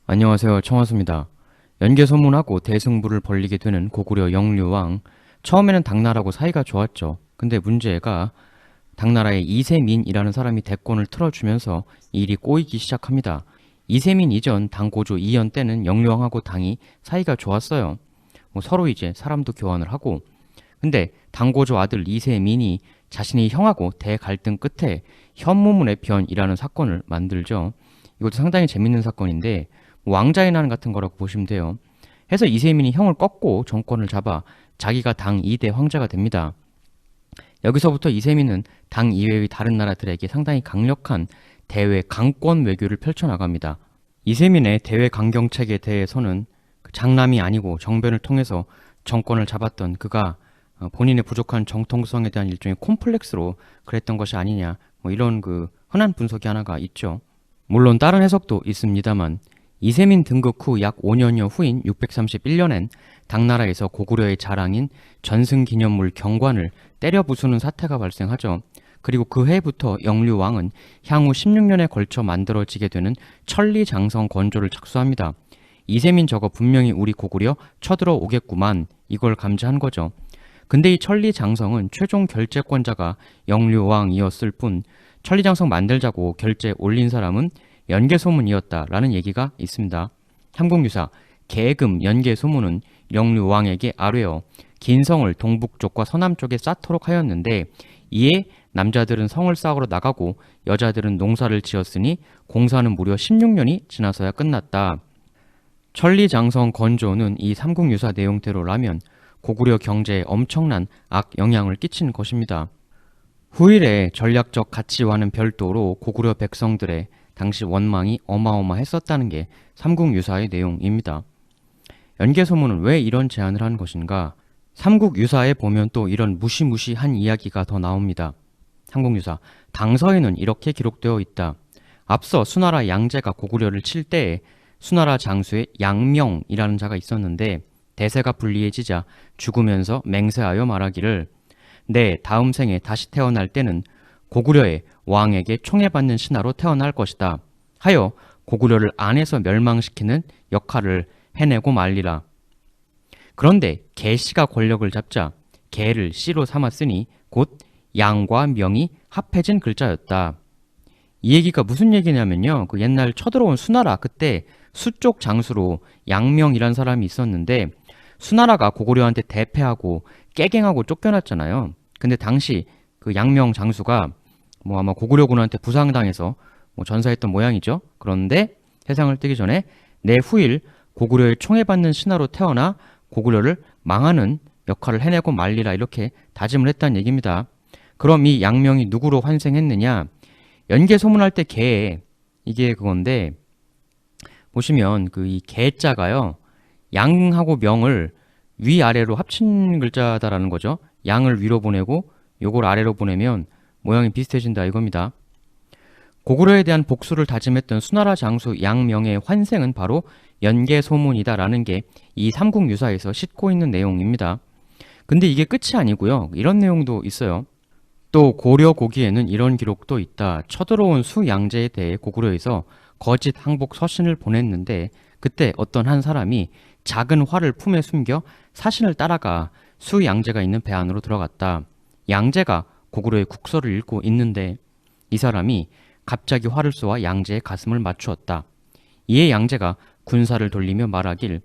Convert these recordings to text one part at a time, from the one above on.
안녕하세요. 청하수입니다. 연개소문하고 대승부를 벌이게 되는 고구려 영류왕. 처음에는 당나라하고 사이가 좋았죠. 근데 문제가 당나라의 이세민이라는 사람이 대권을 틀어주면서 일이 꼬이기 시작합니다. 이세민 이전 당고조 이연 때는 영류왕하고 당이 사이가 좋았어요. 서로 이제 사람도 교환을 하고. 근데 당고조 아들 이세민이 자신의 형하고 대갈등 끝에 현무문의 변이라는 사건을 만들죠. 이것도 상당히 재밌는 사건인데 왕자의 난 같은 거라고 보시면 돼요. 해서 이세민이 형을 꺾고 정권을 잡아 자기가 당 2대 황제가 됩니다. 여기서부터 이세민은 당 이외의 다른 나라들에게 상당히 강력한 대외 강권 외교를 펼쳐나갑니다. 이세민의 대외 강경책에 대해서는 장남이 아니고 정변을 통해서 정권을 잡았던 그가 본인의 부족한 정통성에 대한 일종의 콤플렉스로 그랬던 것이 아니냐, 이런 흔한 분석이 하나가 있죠. 물론 다른 해석도 있습니다만 이세민 등극 후 약 5년여 후인 631년엔 당나라에서 고구려의 자랑인 전승기념물 경관을 때려 부수는 사태가 발생하죠. 그리고 그 해부터 영류왕은 향후 16년에 걸쳐 만들어지게 되는 천리장성 건조를 착수합니다. 이세민 저거 분명히 우리 고구려 쳐들어 오겠구만, 이걸 감지한 거죠. 근데 이 천리장성은 최종 결재권자가 영류왕이었을 뿐 천리장성 만들자고 결재 올린 사람은 연개소문이었다라는 얘기가 있습니다. 삼국유사 계금 연개소문은 영류왕에게 아뢰어 긴 성을 동북쪽과 서남쪽에 쌓도록 하였는데, 이에 남자들은 성을 쌓으러 나가고 여자들은 농사를 지었으니 공사는 무려 16년이 지나서야 끝났다. 천리장성 건조는 이 삼국유사 내용대로라면 고구려 경제에 엄청난 악영향을 끼친 것입니다. 후일에 전략적 가치와는 별도로 고구려 백성들의 당시 원망이 어마어마했었다는 게 삼국유사의 내용입니다. 연개소문은 왜 이런 제안을 한 것인가? 삼국유사에 보면 또 이런 무시무시한 이야기가 더 나옵니다. 삼국유사 당서에는 이렇게 기록되어 있다. 앞서 수나라 양제가 고구려를 칠 때에 수나라 장수의 양명이라는 자가 있었는데 대세가 불리해지자 죽으면서 맹세하여 말하기를 내 다음 생에 다시 태어날 때는 고구려의 왕에게 총애받는 신하로 태어날 것이다 하여 고구려를 안에서 멸망시키는 역할을 해내고 말리라. 그런데 개씨가 권력을 잡자 개를 씨로 삼았으니 곧 양과 명이 합해진 글자였다. 이 얘기가 무슨 얘기냐면요, 옛날 쳐들어온 수나라, 그때 수쪽 장수로 양명이란 사람이 있었는데 수나라가 고구려한테 대패하고 깨갱하고 쫓겨났잖아요. 근데 당시 그 양명 장수가 아마 고구려군한테 부상당해서 전사했던 모양이죠. 그런데 세상을 뜨기 전에 내 후일 고구려의 총애받는 신하로 태어나 고구려를 망하는 역할을 해내고 말리라, 이렇게 다짐을 했다는 얘기입니다. 그럼 이 양명이 누구로 환생했느냐? 연개소문할 때 개, 이게 그건데 보시면 이 개자가요, 양하고 명을 위아래로 합친 글자다라는 거죠. 양을 위로 보내고 요걸 아래로 보내면 모양이 비슷해진다, 이겁니다. 고구려에 대한 복수를 다짐했던 수나라 장수 양명의 환생은 바로 연개소문이다라는 게 이 삼국유사에서 싣고 있는 내용입니다. 근데 이게 끝이 아니고요, 이런 내용도 있어요. 또 고려 고기에는 이런 기록도 있다. 쳐들어온 수양제에 대해 고구려에서 거짓 항복 서신을 보냈는데 그때 어떤 한 사람이 작은 활을 품에 숨겨 사신을 따라가 수양제가 있는 배 안으로 들어갔다. 양제가 고구려의 국서를 읽고 있는데 이 사람이 갑자기 활을 쏘아 양제의 가슴을 맞추었다. 이에 양제가 군사를 돌리며 말하길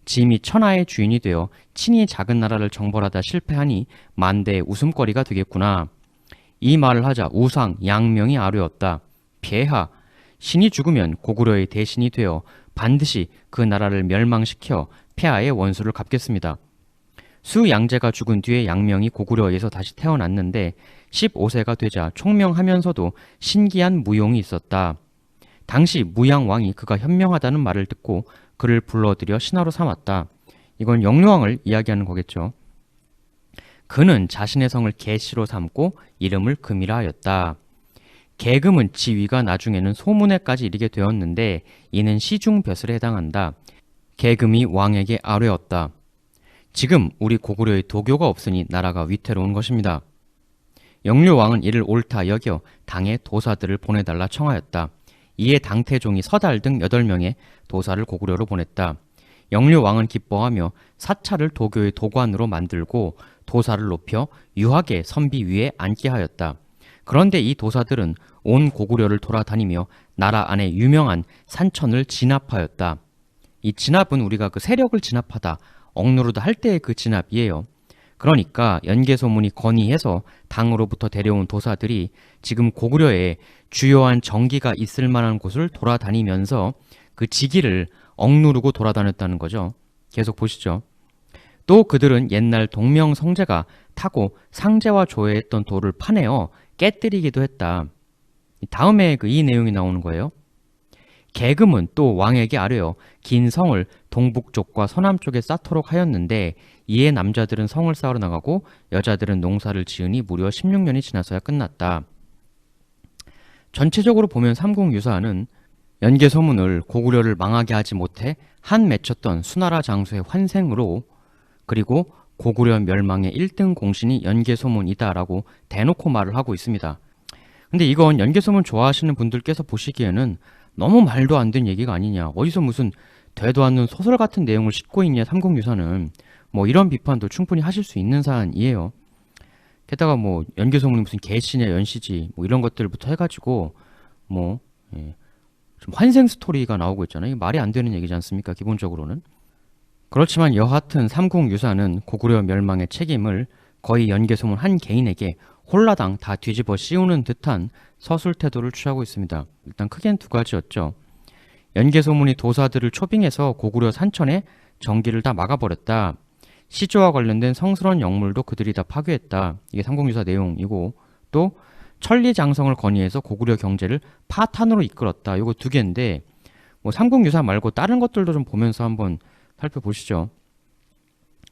짐이 천하의 주인이 되어 친히 작은 나라를 정벌하다 실패하니 만대의 웃음거리가 되겠구나. 이 말을 하자 우상 양명이 아뢰었다. 폐하, 신이 죽으면 고구려의 대신이 되어 반드시 그 나라를 멸망시켜 폐하의 원수를 갚겠습니다. 수양제가 죽은 뒤에 양명이 고구려에서 다시 태어났는데 15세가 되자 총명하면서도 신기한 무용이 있었다. 당시 무양왕이 그가 현명하다는 말을 듣고 그를 불러들여 신하로 삼았다. 이건 영류왕을 이야기하는 거겠죠. 그는 자신의 성을 개씨로 삼고 이름을 금이라 하였다. 계금은 지위가 나중에는 소문에까지 이르게 되었는데 이는 시중벼슬에 해당한다. 계금이 왕에게 아뢰었다. 지금 우리 고구려에 도교가 없으니 나라가 위태로운 것입니다. 영류왕은 이를 옳다 여겨 당에 도사들을 보내달라 청하였다. 이에 당태종이 서달 등 8명의 도사를 고구려로 보냈다. 영류왕은 기뻐하며 사찰을 도교의 도관으로 만들고 도사를 높여 유하게 선비 위에 앉게 하였다. 그런데 이 도사들은 온 고구려를 돌아다니며 나라 안에 유명한 산천을 진압하였다. 이 진압은 우리가 그 세력을 진압하다, 억누르다 할 때의 그 진압이에요. 그러니까 연개소문이 건의해서 당으로부터 데려온 도사들이 지금 고구려에 주요한 정기가 있을 만한 곳을 돌아다니면서 그 지기를 억누르고 돌아다녔다는 거죠. 계속 보시죠. 또 그들은 옛날 동명성제가 타고 상제와 조회했던 돌을 파내어 깨뜨리기도 했다. 다음에 이 내용이 나오는 거예요. 계금은 또 왕에게 아뢰어 긴 성을 동북쪽과 서남쪽에 쌓도록 하였는데 이에 남자들은 성을 쌓으러 나가고 여자들은 농사를 지으니 무려 16년이 지나서야 끝났다. 전체적으로 보면 삼국유사는 연개소문을 고구려를 망하게 하지 못해 한 맺혔던 수나라 장수의 환생으로, 그리고 고구려 멸망의 1등 공신이 연개소문이다라고 대놓고 말을 하고 있습니다. 근데 이건 연개소문 좋아하시는 분들께서 보시기에는 너무 말도 안 되는 얘기가 아니냐, 어디서 무슨 되도 않는 소설 같은 내용을 싣고 있냐 삼국유사는, 이런 비판도 충분히 하실 수 있는 사안이에요. 게다가 연개소문이 무슨 개시냐 연시지 이런 것들부터 해가지고 좀 환생 스토리가 나오고 있잖아요. 말이 안 되는 얘기지 않습니까, 기본적으로는. 그렇지만 여하튼 삼국유사는 고구려 멸망의 책임을 거의 연개소문 한 개인에게 홀라당 다 뒤집어 씌우는 듯한 서술 태도를 취하고 있습니다. 일단 크게는 두 가지였죠. 연개소문이 도사들을 초빙해서 고구려 산천에 전기를 다 막아버렸다. 시조와 관련된 성스러운 역물도 그들이 다 파괴했다. 이게 삼국유사 내용이고, 또 천리장성을 건의해서 고구려 경제를 파탄으로 이끌었다. 이거 두 개인데 삼국유사 말고 다른 것들도 좀 보면서 한번 살펴보시죠.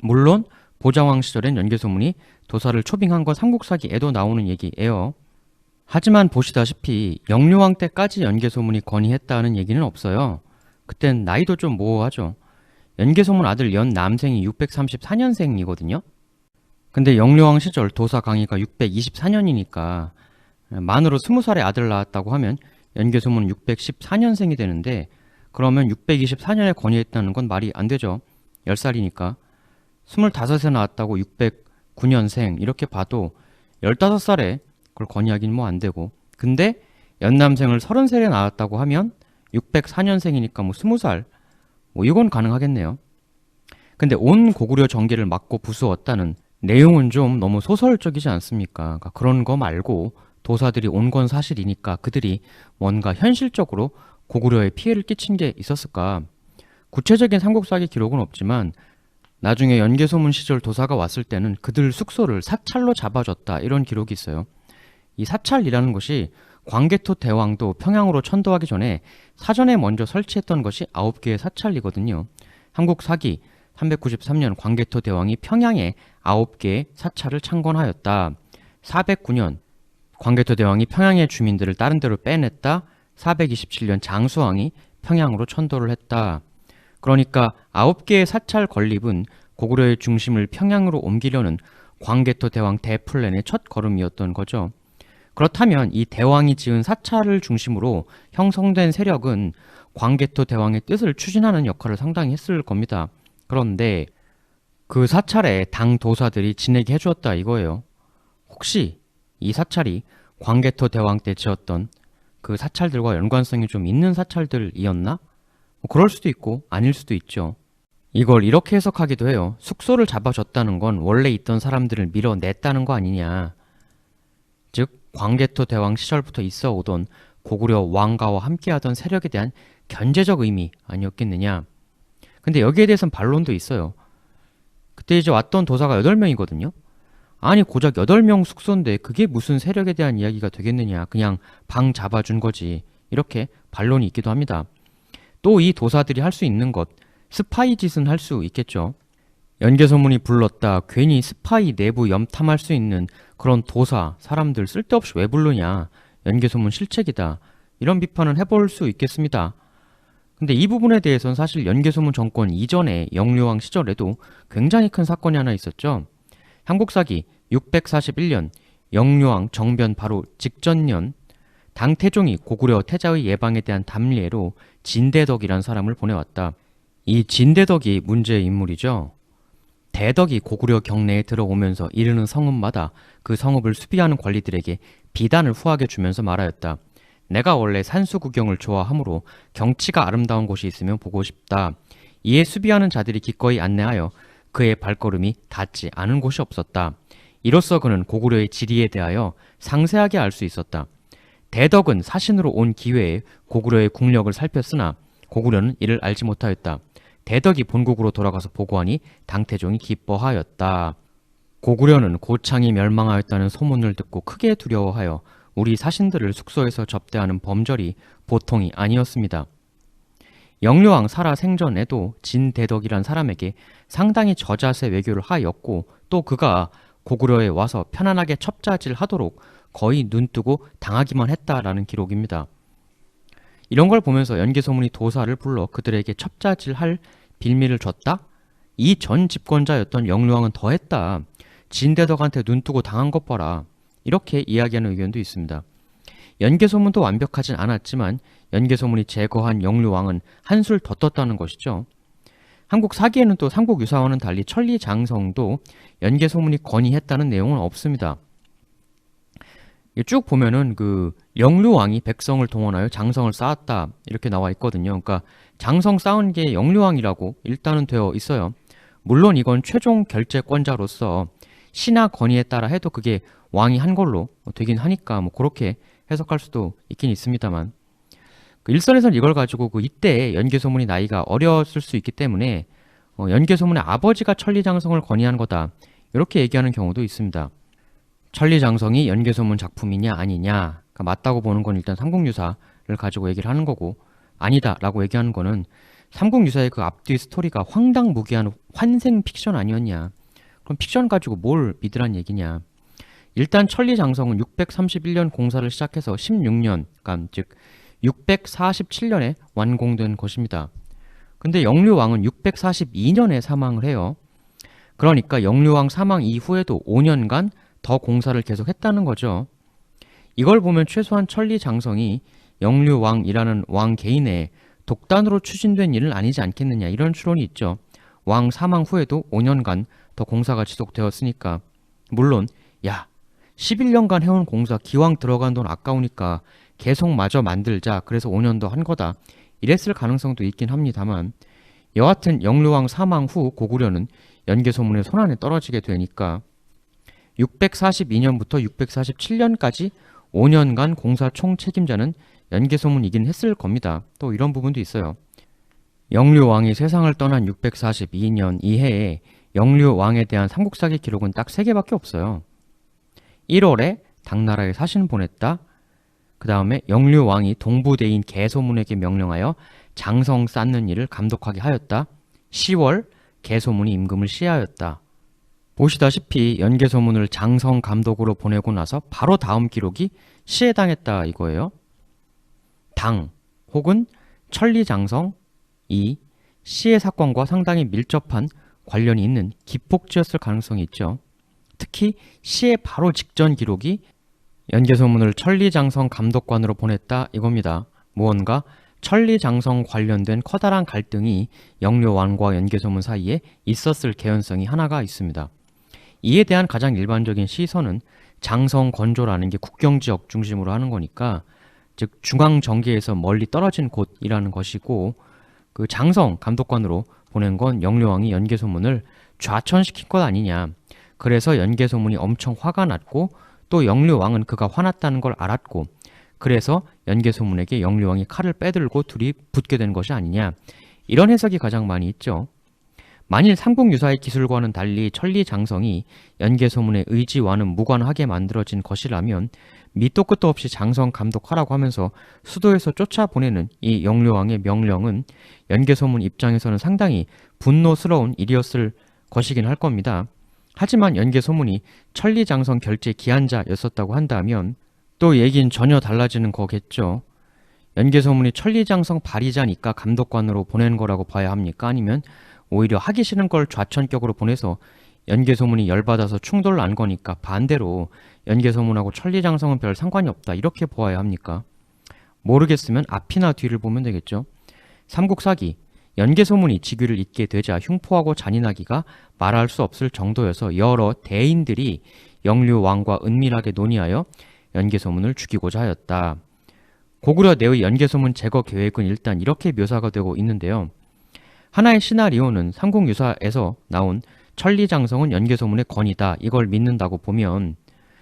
물론 보장왕 시절엔 연개소문이 도사를 초빙한 건 삼국사기에도 나오는 얘기예요. 하지만 보시다시피 영류왕 때까지 연개소문이 건의했다는 얘기는 없어요. 그땐 나이도 좀 모호하죠. 연개소문 아들 연남생이 634년생이거든요. 근데 영류왕 시절 도사 강의가 624년이니까 만으로 20살의 아들 낳았다고 하면 연개소문은 614년생이 되는데, 그러면 624년에 건의했다는 건 말이 안 되죠. 10살이니까. 25세 낳았다고 609년생 이렇게 봐도 15살에 그걸 건의하긴 안 되고, 근데 연남생을 30살에 낳았다고 하면 604년생이니까 20살 이건 가능하겠네요. 근데 온 고구려 정기를 막고 부수었다는 내용은 좀 너무 소설적이지 않습니까? 그러니까 그런 거 말고 도사들이 온 건 사실이니까 그들이 뭔가 현실적으로 고구려에 피해를 끼친 게 있었을까? 구체적인 삼국사기 기록은 없지만 나중에 연개소문 시절 도사가 왔을 때는 그들 숙소를 사찰로 잡아줬다 이런 기록이 있어요. 이 사찰이라는 것이 광개토 대왕도 평양으로 천도하기 전에 사전에 먼저 설치했던 것이 9개의 사찰이거든요. 한국사기 393년 광개토 대왕이 평양에 9개의 사찰을 창건하였다. 409년 광개토 대왕이 평양의 주민들을 다른 데로 빼냈다. 427년 장수왕이 평양으로 천도를 했다. 그러니까 9개의 사찰 건립은 고구려의 중심을 평양으로 옮기려는 광개토 대왕 대플랜의 첫 걸음이었던 거죠. 그렇다면 이 대왕이 지은 사찰을 중심으로 형성된 세력은 광개토 대왕의 뜻을 추진하는 역할을 상당히 했을 겁니다. 그런데 그 사찰에 당 도사들이 지내게 해주었다 이거예요. 혹시 이 사찰이 광개토 대왕 때 지었던 그 사찰들과 연관성이 좀 있는 사찰들이었나? 그럴 수도 있고 아닐 수도 있죠. 이걸 이렇게 해석하기도 해요. 숙소를 잡아줬다는 건 원래 있던 사람들을 밀어냈다는 거 아니냐. 즉 광개토 대왕 시절부터 있어 오던 고구려 왕가와 함께하던 세력에 대한 견제적 의미 아니었겠느냐. 근데 여기에 대해서는 반론도 있어요. 그때 이제 왔던 도사가 8명이거든요. 아니 고작 8명 숙소인데 그게 무슨 세력에 대한 이야기가 되겠느냐. 그냥 방 잡아준 거지. 이렇게 반론이 있기도 합니다. 또 이 도사들이 할 수 있는 것, 스파이 짓은 할 수 있겠죠. 연개소문이 불렀다. 괜히 스파이 내부 염탐할 수 있는 그런 도사, 사람들 쓸데없이 왜 부르냐. 연개소문 실책이다. 이런 비판은 해볼 수 있겠습니다. 근데 이 부분에 대해서는 사실 연개소문 정권 이전에 영류왕 시절에도 굉장히 큰 사건이 하나 있었죠. 한국사기 641년 영류왕 정변 바로 직전년 당태종이 고구려 태자의 예방에 대한 담례로 진대덕이란 사람을 보내왔다. 이 진대덕이 문제의 인물이죠. 대덕이 고구려 경내에 들어오면서 이르는 성읍마다 그 성읍을 수비하는 관리들에게 비단을 후하게 주면서 말하였다. 내가 원래 산수 구경을 좋아하므로 경치가 아름다운 곳이 있으면 보고 싶다. 이에 수비하는 자들이 기꺼이 안내하여 그의 발걸음이 닿지 않은 곳이 없었다. 이로써 그는 고구려의 지리에 대하여 상세하게 알 수 있었다. 대덕은 사신으로 온 기회에 고구려의 국력을 살폈으나 고구려는 이를 알지 못하였다. 대덕이 본국으로 돌아가서 보고하니 당태종이 기뻐하였다. 고구려는 고창이 멸망하였다는 소문을 듣고 크게 두려워하여 우리 사신들을 숙소에서 접대하는 범절이 보통이 아니었습니다. 영류왕 살아 생전에도 진대덕이란 사람에게 상당히 저자세 외교를 하였고 또 그가 고구려에 와서 편안하게 첩자질하도록 거의 눈뜨고 당하기만 했다라는 기록입니다. 이런 걸 보면서 연개소문이 도사를 불러 그들에게 첩자질할 빌미를 줬다? 이 전 집권자였던 영류왕은 더했다. 진대덕한테 눈뜨고 당한 것 봐라. 이렇게 이야기하는 의견도 있습니다. 연개소문도 완벽하진 않았지만 연개소문이 제거한 영류왕은 한술 더 떴다는 것이죠. 한국 사기에는 또 삼국유사와는 달리 천리장성도 연개소문이 건의했다는 내용은 없습니다. 쭉 보면은 그 영류왕이 백성을 동원하여 장성을 쌓았다 이렇게 나와 있거든요. 그러니까 장성 쌓은 게 영류왕이라고 일단은 되어 있어요. 물론 이건 최종 결재권자로서 신하 건의에 따라 해도 그게 왕이 한 걸로 되긴 하니까 뭐 그렇게 해석할 수도 있긴 있습니다만 그 일선에서는 이걸 가지고 그 이때 연개소문이 나이가 어렸을 수 있기 때문에 연개소문의 아버지가 천리장성을 건의한 거다 이렇게 얘기하는 경우도 있습니다. 천리장성이 연개소문 작품이냐 아니냐 그러니까 맞다고 보는 건 일단 삼국유사를 가지고 얘기를 하는 거고 아니다 라고 얘기하는 거는 삼국유사의 그 앞뒤 스토리가 황당무계한 환생 픽션 아니었냐. 그럼 픽션 가지고 뭘 믿으란 얘기냐. 일단 천리장성은 631년 공사를 시작해서 16년 그러니까 즉 647년에 완공된 것입니다. 근데 영류왕은 642년에 사망을 해요. 그러니까 영류왕 사망 이후에도 5년간 더 공사를 계속했다는 거죠. 이걸 보면 최소한 천리장성이 영류왕이라는 왕 개인의 독단으로 추진된 일은 아니지 않겠느냐 이런 추론이 있죠. 왕 사망 후에도 5년간 더 공사가 지속되었으니까 물론 야 11년간 해온 공사 기왕 들어간 돈 아까우니까 계속 마저 만들자 그래서 5년 더 한 거다 이랬을 가능성도 있긴 합니다만 여하튼 영류왕 사망 후 고구려는 연개소문의 손안에 떨어지게 되니까 642년부터 647년까지 5년간 공사 총 책임자는 연개소문이긴 했을 겁니다. 또 이런 부분도 있어요. 영류왕이 세상을 떠난 642년 이해에 영류왕에 대한 삼국사기 기록은 딱 3개밖에 없어요. 1월에 당나라에 사신 보냈다. 그 다음에 영류왕이 동부대인 개소문에게 명령하여 장성 쌓는 일을 감독하게 하였다. 10월 개소문이 임금을 시하였다. 보시다시피 연개소문을 장성 감독으로 보내고 나서 바로 다음 기록이 시해당했다 이거예요. 당 혹은 천리장성 이 시해 사건과 상당히 밀접한 관련이 있는 기폭지였을 가능성이 있죠. 특히 시해 바로 직전 기록이 연개소문을 천리장성 감독관으로 보냈다 이겁니다. 무언가 천리장성 관련된 커다란 갈등이 영류왕과 연개소문 사이에 있었을 개연성이 하나가 있습니다. 이에 대한 가장 일반적인 시선은 장성 건조라는 게 국경지역 중심으로 하는 거니까 즉 중앙정계에서 멀리 떨어진 곳이라는 것이고 그 장성 감독관으로 보낸 건 영류왕이 연개소문을 좌천시킨 것 아니냐. 그래서 연개소문이 엄청 화가 났고 또 영류왕은 그가 화났다는 걸 알았고 그래서 연개소문에게 영류왕이 칼을 빼들고 둘이 붙게 된 것이 아니냐. 이런 해석이 가장 많이 있죠. 만일 삼국유사의 기술과는 달리 천리장성이 연개소문의 의지와는 무관하게 만들어진 것이라면 밑도 끝도 없이 장성 감독하라고 하면서 수도에서 쫓아보내는 이 영류왕의 명령은 연개소문 입장에서는 상당히 분노스러운 일이었을 것이긴 할 겁니다. 하지만 연개소문이 천리장성 결제 기한자였었다고 한다면 또 얘긴 전혀 달라지는 거겠죠. 연개소문이 천리장성 발의자니까 감독관으로 보낸 거라고 봐야 합니까? 아니면 오히려 하기 싫은 걸 좌천격으로 보내서 연개소문이 열받아서 충돌을 안 거니까 반대로 연개소문하고 천리장성은 별 상관이 없다 이렇게 보아야 합니까? 모르겠으면 앞이나 뒤를 보면 되겠죠. 삼국사기 연개소문이 직위를 잇게 되자 흉포하고 잔인하기가 말할 수 없을 정도여서 여러 대인들이 영류왕과 은밀하게 논의하여 연개소문을 죽이고자 하였다. 고구려 내의 연개소문 제거 계획은 일단 이렇게 묘사가 되고 있는데요. 하나의 시나리오는 삼국유사에서 나온 천리장성은 연개소문의 권이다. 이걸 믿는다고 보면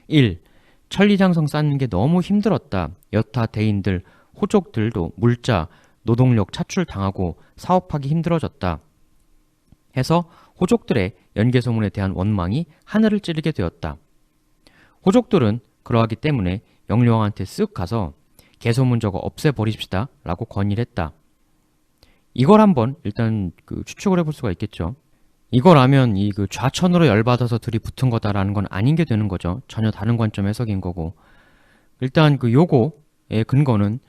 1. 천리장성 쌓는 게 너무 힘들었다. 여타 대인들, 호족들도 물자, 노동력 차출당하고 사업하기 힘들어졌다. 해서 호족들의 연개소문에 대한 원망이 하늘을 찌르게 되었다. 호족들은 그러하기 때문에 영류왕한테 쓱 가서 개소문 저거 없애버립시다 라고 건의를 했다. 이걸 한번 일단 추측을 해볼 수가 있겠죠. 이걸 하면 이 좌천으로 열받아서 둘이 붙은 거다라는 건 아닌 게 되는 거죠. 전혀 다른 관점 해석인 거고. 일단 요거의 근거는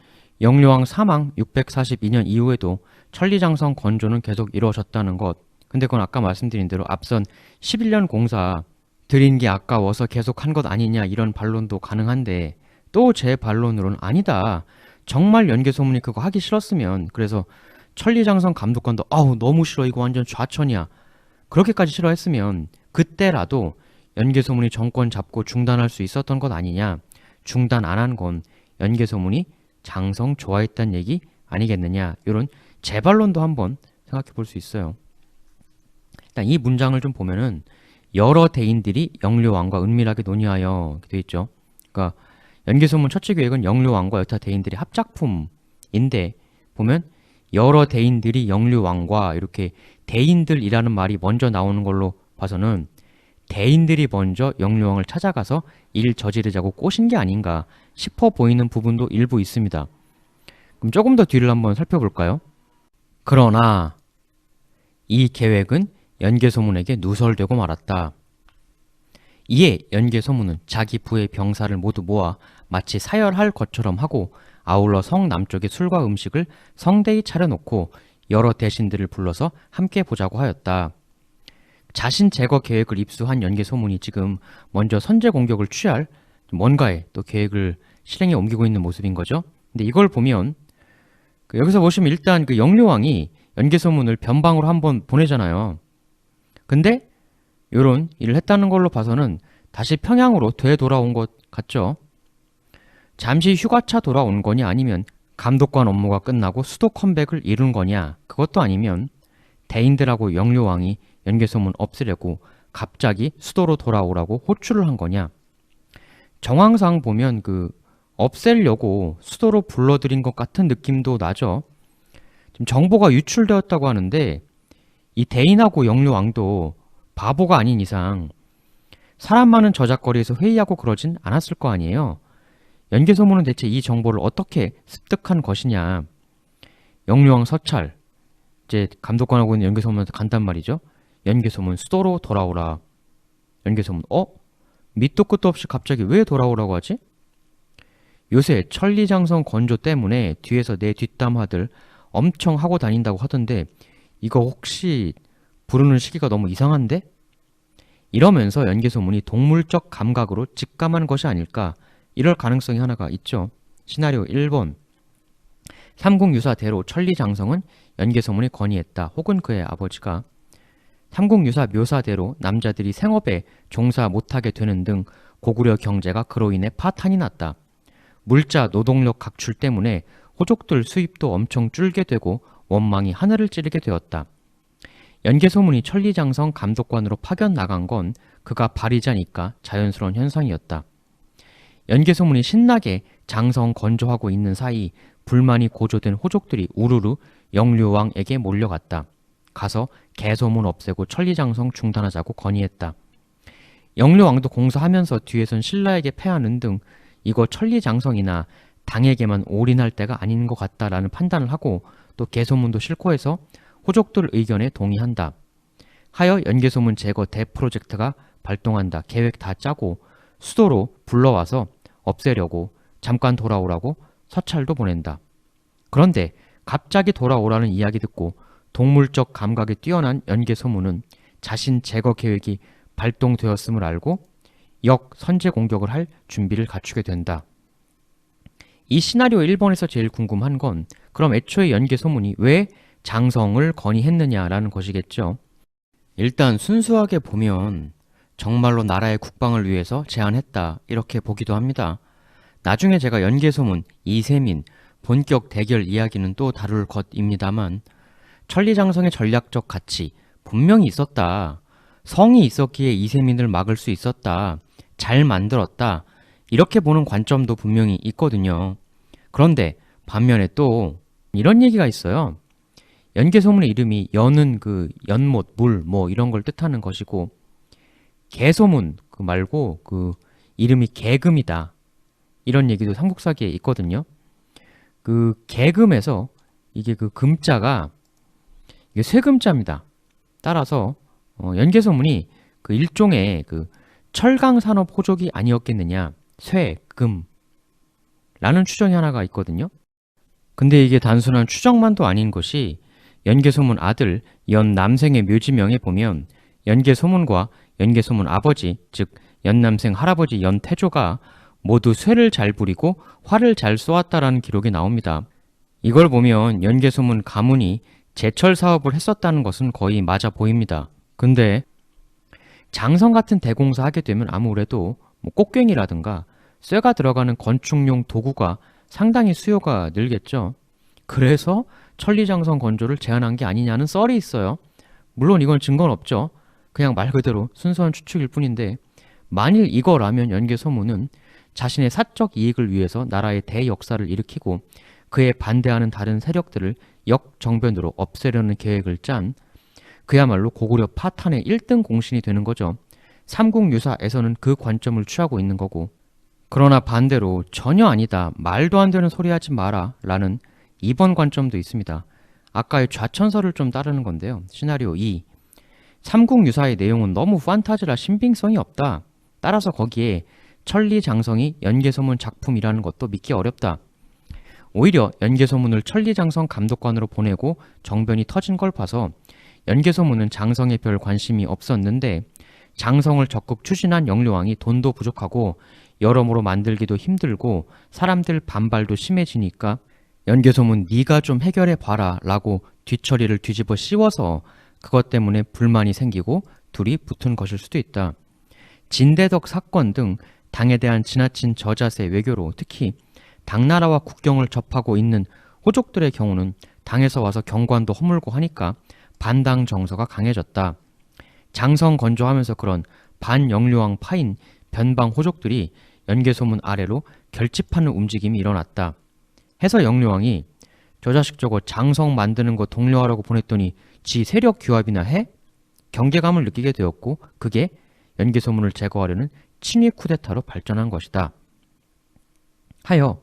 영류왕 사망 642년 이후에도 천리장성 건조는 계속 이루어졌다는 것. 근데 그건 아까 말씀드린 대로 앞선 11년 공사 드린 게 아까워서 계속 한 것 아니냐 이런 반론도 가능한데 또 제 반론으로는 아니다. 정말 연개소문이 그거 하기 싫었으면 그래서 천리장성 감독관도 아우 너무 싫어 이거 완전 좌천이야. 그렇게까지 싫어했으면 그때라도 연개소문이 정권 잡고 중단할 수 있었던 것 아니냐. 중단 안 한 건 연개소문이 장성 좋아했단 얘기 아니겠느냐. 이런 재반론도 한번 생각해 볼 수 있어요. 일단 이 문장을 좀 보면은 여러 대인들이 영류왕과 은밀하게 논의하여 이렇게 돼 있죠. 그러니까 연개소문 첫째 계획은 영류왕과 여타 대인들의 합작품인데 보면 여러 대인들이 영류왕과 이렇게 대인들이라는 말이 먼저 나오는 걸로 봐서는 대인들이 먼저 영류왕을 찾아가서 일 저지르자고 꼬신 게 아닌가 싶어 보이는 부분도 일부 있습니다. 그럼 조금 더 뒤를 한번 살펴볼까요? 그러나 이 계획은 연개소문에게 누설되고 말았다. 이에 연개소문은 자기 부의 병사를 모두 모아 마치 사열할 것처럼 하고 아울러 성 남쪽에 술과 음식을 성대히 차려놓고 여러 대신들을 불러서 함께 보자고 하였다. 자신 제거 계획을 입수한 연개소문이 지금 먼저 선제 공격을 취할 뭔가의 또 계획을 실행에 옮기고 있는 모습인 거죠. 근데 이걸 보면 여기서 보시면 일단 영류왕이 연개소문을 변방으로 한번 보내잖아요. 근데 이런 일을 했다는 걸로 봐서는 다시 평양으로 되돌아온 것 같죠. 잠시 휴가차 돌아온 거냐 아니면 감독관 업무가 끝나고 수도 컴백을 이룬 거냐 그것도 아니면 대인들하고 영류왕이 연개소문 없애려고 갑자기 수도로 돌아오라고 호출을 한 거냐. 정황상 보면 없애려고 수도로 불러들인 것 같은 느낌도 나죠. 지금 정보가 유출되었다고 하는데 이 대인하고 영류왕도 바보가 아닌 이상 사람 많은 저작거리에서 회의하고 그러진 않았을 거 아니에요. 연개소문은 대체 이 정보를 어떻게 습득한 것이냐. 영류왕 서찰 이제 감독관하고 있는 연개소문한테 간단 말이죠. 연개소문 수도로 돌아오라. 연개소문 밑도 끝도 없이 갑자기 왜 돌아오라고 하지? 요새 천리장성 건조 때문에 뒤에서 내 뒷담화들 엄청 하고 다닌다고 하던데 이거 혹시 부르는 시기가 너무 이상한데? 이러면서 연개소문이 동물적 감각으로 직감한 것이 아닐까 이럴 가능성이 하나가 있죠. 시나리오 1번 삼국유사대로 천리장성은 연개소문이 건의했다. 혹은 그의 아버지가 삼국유사 묘사대로 남자들이 생업에 종사 못하게 되는 등 고구려 경제가 그로 인해 파탄이 났다. 물자 노동력 각출 때문에 호족들 수입도 엄청 줄게 되고 원망이 하늘을 찌르게 되었다. 연개소문이 천리장성 감독관으로 파견 나간 건 그가 발의자니까 자연스러운 현상이었다. 연개소문이 신나게 장성 건조하고 있는 사이 불만이 고조된 호족들이 우르르 영류왕에게 몰려갔다. 가서 개소문 없애고 천리장성 중단하자고 건의했다. 영류왕도 공사하면서 뒤에선 신라에게 패하는 등 이거 천리장성이나 당에게만 올인할 때가 아닌 것 같다라는 판단을 하고 또 개소문도 싫고 해서 호족들 의견에 동의한다. 하여 연개소문 제거 대프로젝트가 발동한다. 계획 다 짜고 수도로 불러와서 없애려고 잠깐 돌아오라고 서찰도 보낸다. 그런데 갑자기 돌아오라는 이야기 듣고 동물적 감각에 뛰어난 연개소문은 자신 제거 계획이 발동되었음을 알고 역선제 공격을 할 준비를 갖추게 된다. 이 시나리오 1번에서 제일 궁금한 건 그럼 애초에 연개 소문이 왜 장성을 건의했느냐라는 것이겠죠. 일단 순수하게 보면 정말로 나라의 국방을 위해서 제안했다 이렇게 보기도 합니다. 나중에 제가 연개 소문, 이세민, 본격 대결 이야기는 또 다룰 것입니다만 천리장성의 전략적 가치 분명히 있었다. 성이 있었기에 이세민을 막을 수 있었다. 잘 만들었다. 이렇게 보는 관점도 분명히 있거든요. 그런데 반면에 또 이런 얘기가 있어요. 연개소문의 이름이 연은 그 연못, 물 뭐 이런 걸 뜻하는 것이고 개소문 그 말고 그 이름이 개금이다. 이런 얘기도 삼국사기에 있거든요. 그 개금에서 이게 그 금자가 이게 쇠금자입니다. 따라서 연개소문이 그 일종의 그 철강산업 호족이 아니었겠느냐. 쇠, 금 라는 추정이 하나가 있거든요. 근데 이게 단순한 추정만도 아닌 것이 연개소문 아들 연남생의 묘지명에 보면 연개소문과 연개소문 아버지 즉 연남생 할아버지 연태조가 모두 쇠를 잘 부리고 활을 잘 쏘았다라는 기록이 나옵니다. 이걸 보면 연개소문 가문이 제철 사업을 했었다는 것은 거의 맞아 보입니다. 근데 장성 같은 대공사 하게 되면 아무래도 뭐 꽃괭이라든가 쇠가 들어가는 건축용 도구가 상당히 수요가 늘겠죠. 그래서 천리장성 건조를 제안한 게 아니냐는 썰이 있어요. 물론 이건 증거는 없죠. 그냥 말 그대로 순수한 추측일 뿐인데 만일 이거라면 연개소문은 자신의 사적 이익을 위해서 나라의 대역사를 일으키고 그에 반대하는 다른 세력들을 역정변으로 없애려는 계획을 짠 그야말로 고구려 파탄의 1등 공신이 되는 거죠. 삼국유사에서는 그 관점을 취하고 있는 거고 그러나 반대로 전혀 아니다, 말도 안 되는 소리 하지 마라 라는 2번 관점도 있습니다. 아까의 좌천설을 좀 따르는 건데요. 시나리오 2 삼국유사의 내용은 너무 판타지라 신빙성이 없다. 따라서 거기에 천리장성이 연개소문 작품이라는 것도 믿기 어렵다. 오히려 연개소문을 천리장성 감독관으로 보내고 정변이 터진 걸 봐서 연개소문은 장성에 별 관심이 없었는데 장성을 적극 추진한 영류왕이 돈도 부족하고 여러모로 만들기도 힘들고 사람들 반발도 심해지니까 연개소문 네가 좀 해결해 봐라 라고 뒤처리를 뒤집어 씌워서 그것 때문에 불만이 생기고 둘이 붙은 것일 수도 있다. 진대덕 사건 등 당에 대한 지나친 저자세 외교로 특히 당나라와 국경을 접하고 있는 호족들의 경우는 당에서 와서 경관도 허물고 하니까 반당 정서가 강해졌다. 장성 건조하면서 그런 반영류왕 파인 변방 호족들이 연개소문 아래로 결집하는 움직임이 일어났다. 해서 영류왕이 저 자식 저거 장성 만드는 거 독려하라고 보냈더니 지 세력 규합이나 해? 경계감을 느끼게 되었고 그게 연개소문을 제거하려는 친위 쿠데타로 발전한 것이다. 하여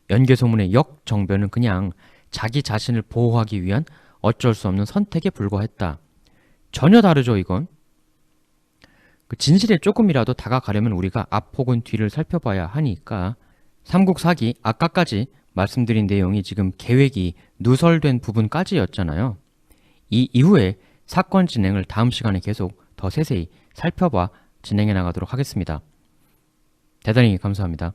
연개소문의 역정변은 그냥 자기 자신을 보호하기 위한 어쩔 수 없는 선택에 불과했다. 전혀 다르죠 이건. 그 진실에 조금이라도 다가가려면 우리가 앞 혹은 뒤를 살펴봐야 하니까 삼국사기 아까까지 말씀드린 내용이 지금 계획이 누설된 부분까지였잖아요. 이 이후에 사건 진행을 다음 시간에 계속 더 세세히 살펴봐 진행해 나가도록 하겠습니다. 대단히 감사합니다.